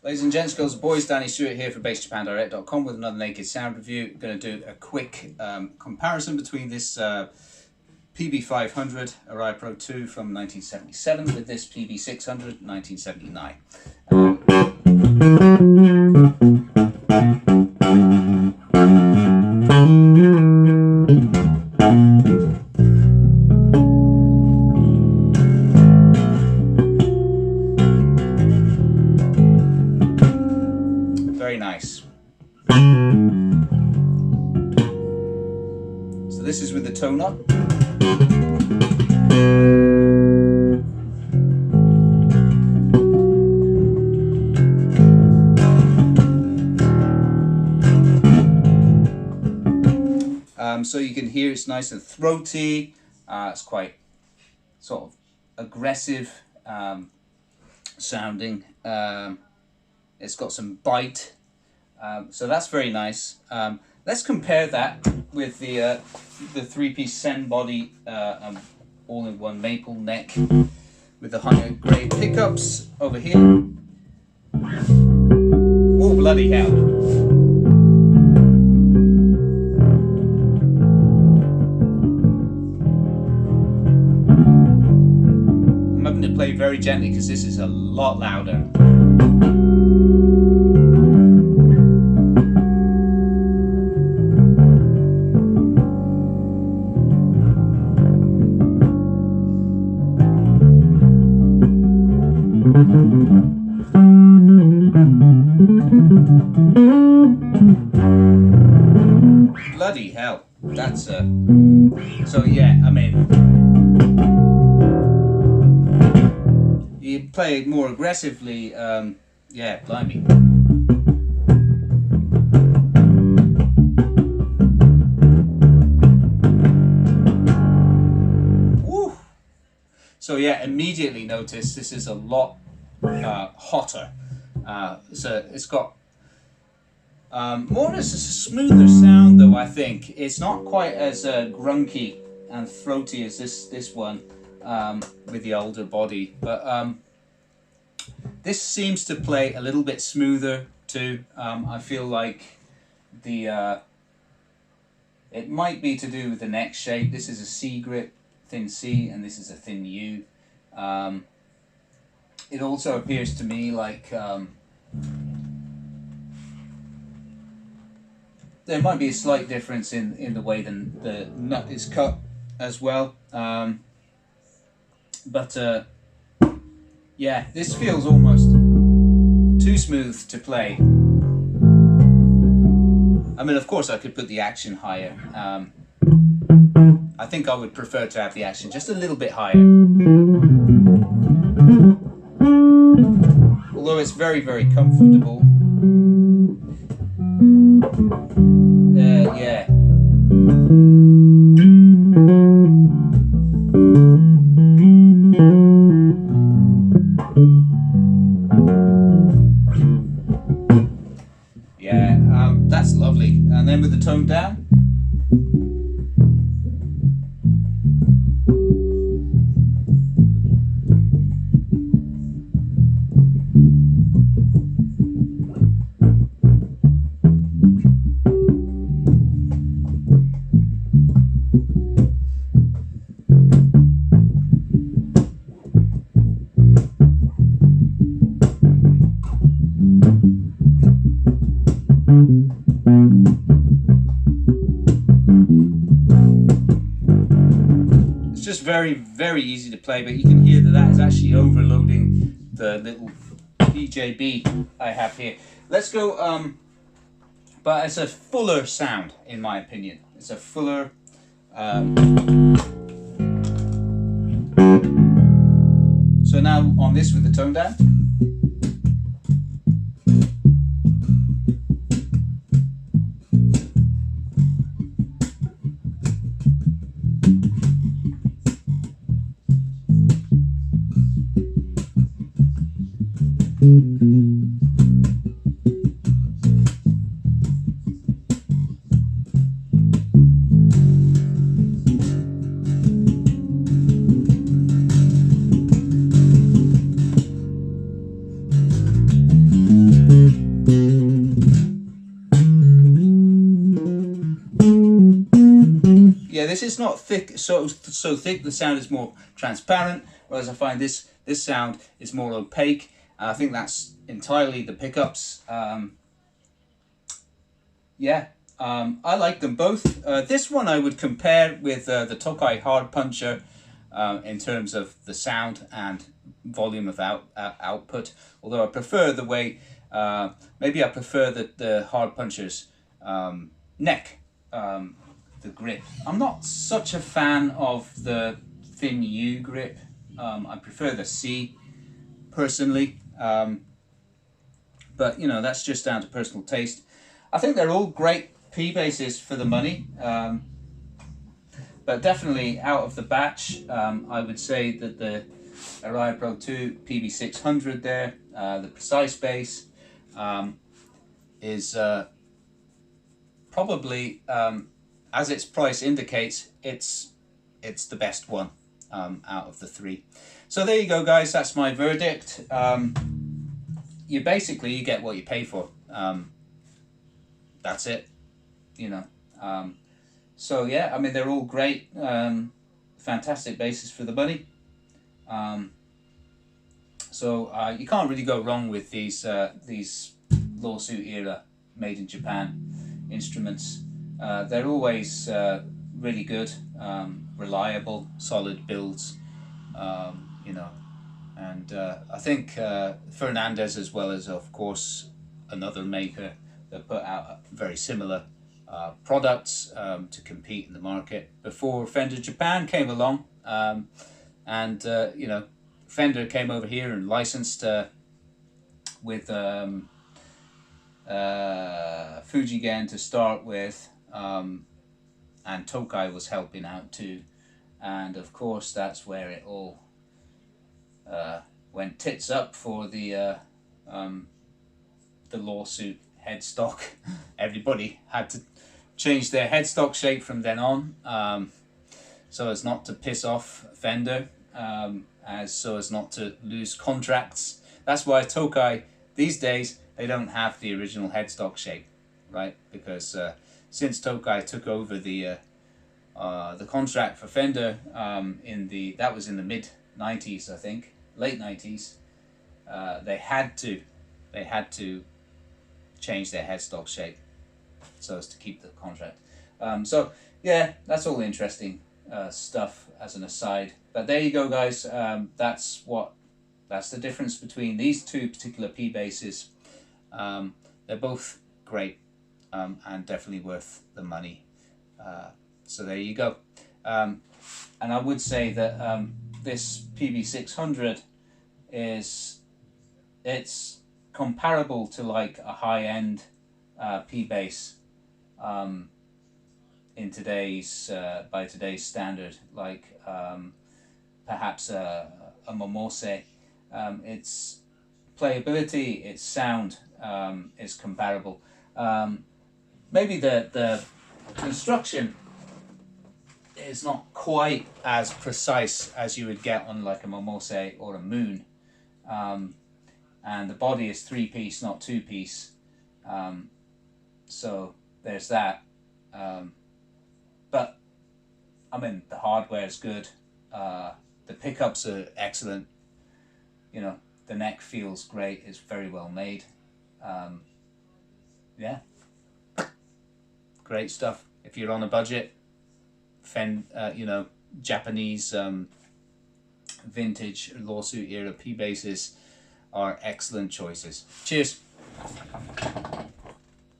Ladies and gents, girls and boys, Danny Stewart here for BassJapanDirect.com with another naked sound review. I'm going to do a quick comparison between this PB500 Aria Pro 2 from 1977 with this PB600 1979. Very nice. So this is with the tone up. So you can hear it's nice and throaty. It's quite sort of aggressive sounding. It's got some bite. So that's very nice. Let's compare that with the three-piece Sen body all-in-one maple neck with the higher grade pickups over here. Oh, bloody hell. I'm having to play very gently because this is a lot louder. Bloody hell, that's so yeah, I mean, you play more aggressively, yeah, blimey. Woo. So yeah, immediately notice this is a lot hotter. So it's got more of a smoother sound though, I think. It's not quite as grunky and throaty as this one with the older body, but this seems to play a little bit smoother too. I feel like the it might be to do with the neck shape. This is a C grip, thin C, and this is a thin U. It also appears to me like there might be a slight difference in the way the nut is cut as well. But yeah, this feels almost too smooth to play. I mean, of course I could put the action higher. I think I would prefer to have the action just a little bit higher. Although it's very, very comfortable. Yeah. Yeah, that's lovely. And then with the tone down. It's just very, very easy to play, but you can hear that is actually overloading the little PJB I have here. Let's go, but it's a fuller sound in my opinion. It's a fuller, so now on this with the tone down. this is not thick, so thick. The sound is more transparent, whereas I find this sound is more opaque. And I think that's entirely the pickups. I like them both. This one I would compare with the Tokai Hard Puncher in terms of the sound and volume of output. Although I prefer the way, maybe I prefer the Hard Puncher's neck, the grip. I'm not such a fan of the thin U grip. I prefer the C personally. But you know, that's just down to personal taste. I think they're all great P basses for the money, but definitely out of the batch, I would say that the Aria Pro 2 PB600 there, the precise bass, is probably, as its price indicates, it's the best one out of the three. So there you go, guys. That's my verdict. You get what you pay for. That's it, you know. So yeah, I mean, they're all great, fantastic basses for the money. So you can't really go wrong with these lawsuit era made in Japan instruments. They're always really good, reliable, solid builds, you know. And I think Fernandez, as well as of course another maker that put out very similar products to compete in the market before Fender Japan came along, and you know, Fender came over here and licensed with Fujigen to start with, and Tokai was helping out too, and of course that's where it all went tits up for the lawsuit headstock. Everybody had to change their headstock shape from then on, so as not to piss off Fender, so as not to lose contracts. That's why Tokai these days, they don't have the original headstock shape, right? Because since Tokai took over the contract for Fender that was in the mid 90s, I think, late 90s, they had to change their headstock shape so as to keep the contract. So yeah, that's all interesting stuff as an aside. But there you go, guys. That's the difference between these two particular P basses. They're both great and definitely worth the money. So there you go. And I would say that this PB600 it's comparable to like a high-end P bass in today's by today's standard, like perhaps a Momose. Its playability, its sound is comparable. Maybe the construction is not quite as precise as you would get on like a Momose or a Moon, and the body is 3-piece, not 2-piece, so there's that. But I mean, the hardware is good, the pickups are excellent, you know, the neck feels great, it's very well made. Yeah, great stuff. If you're on a budget, you know, Japanese vintage lawsuit era P basses are excellent choices. Cheers.